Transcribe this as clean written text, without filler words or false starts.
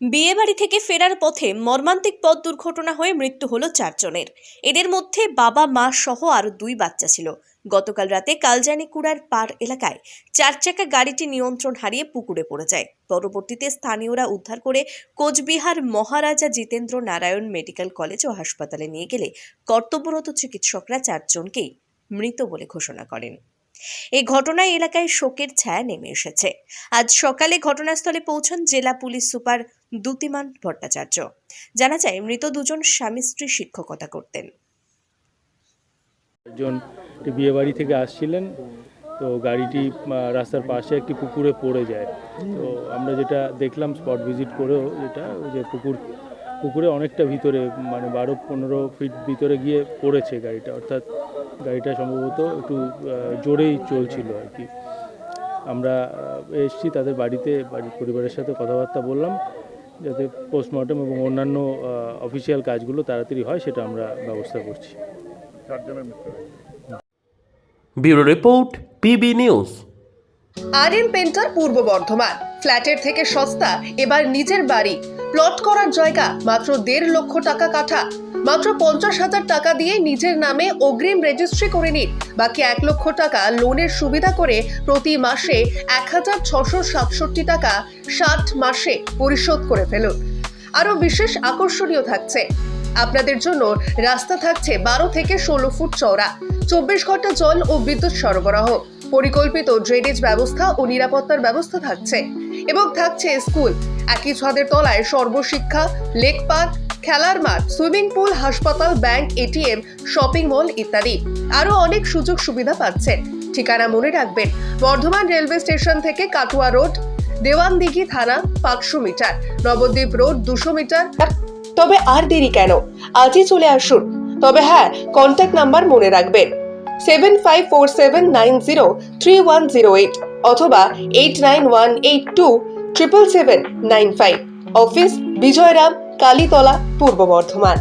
বিয়ে বাড়ি থেকে ফেরার পথে মর্মান্তিক পথ দুর্ঘটনা হয়ে মৃত্যু হলো 4 জনের। এদের মধ্যে বাবা মা সহ আরো 2 বাচ্চা ছিল। গতকাল রাতে কালজানিকুড়ার পার এলাকায় 4 চাকা গাড়িটি নিয়ন্ত্রণ হারিয়ে পুকুরে পড়ে যায়। পরবর্তীতে স্থানীয়রা উদ্ধার করে কোচবিহার মহারাজা জিতেন্দ্র নারায়ণ মেডিকেল কলেজ ও হাসপাতালে নিয়ে গেলে কর্তব্যরত চিকিৎসকরা 4 জনকেই মৃত বলে ঘোষণা করেন। এই ঘটনায় এলাকায় শোকের ছায়া নেমে এসেছে। আজ সকালে ঘটনাস্থলে পৌঁছান জেলা পুলিশ সুপার দ্যুতিমান ভট্টাচার্য। জানা যায়, মৃত দুজন স্বামী স্ত্রী শিক্ষকতা করতেন। একজন বিয়ে বাড়ি থেকে আসছিলেন, তো গাড়িটি রাস্তার পাশে একটি পুকুরে পড়ে যায়। তো আমরা যেটা দেখলাম স্পট ভিজিট করেও, যেটা যে পুকুরে অনেকটা ভিতরে, মানে 12-15 ফিট ভিতরে গিয়ে পড়েছে গাড়িটা, অর্থাৎ গাড়িটা সম্ভবত একটু জোরেই চলছিল আর কি। আমরা এসেছি তাদের বাড়ির পরিবারের সাথে কথাবার্তা বললাম, যাতে পোস্টমর্টম এবং অন্যান্য অফিসিয়াল কাজগুলো তাড়াতাড়ি হয় সেটা আমরা ব্যবস্থা করছি। Bureau report, PB news. RM painter পূর্ব বর্ধমান। ফ্ল্যাটের থেকে সস্তা এবার নিজের বাড়ি। প্লট করার জায়গা মাত্র 1.5 লক্ষ টাকা কাঠা। মাত্র 50,000 টাকা দিয়ে নিজের নামে অগ্রিম রেজিস্ট্রি করে নিন। বাকি 1 লক্ষ টাকা লোনের সুবিধা করে প্রতি মাসে 1,667 টাকা 60 মাসে পরিশোধ করে ফেলুন। আরও বিশেষ আকর্ষণীয় থাকছে, আপনাদের জন্য রাস্তা থাকছে 12 থেকে 16 ফুট চওড়া, 24 ঘন্টা জল ও বিদ্যুৎ সরবরাহ, পরিকল্পিত ড্রেনেজ ব্যবস্থা ও নিরাপত্তার ব্যবস্থা থাকছে এবং থাকছে স্কুল। একই ছাদের তলায় সর্বশিক্ষা, লেক পার্ক, খেলার মাঠ, সুইমিং পুল, হাসপাতাল, ব্যাংক, এটিএম, শপিং মল ইত্যাদি আরো অনেক সুযোগ সুবিধা পাচ্ছেন। ঠিকানা মনে রাখবেন, বর্ধমান রেলওয়ে স্টেশন থেকে কাটুয়া রোড, দেওয়ানদিঘি থানা 500 মিটার, নবদ্বীপ রোড 200 মিটার। তবে আর দেরি কেন, আজই চলে আসুন। তবে হ্যাঁ, কন্ট্যাক্ট নাম্বার মনে রাখবেন 7547903108 অথবা 8918277795। অফিস বিজয়রাম, কালীতলা, পূর্ব বর্ধমান।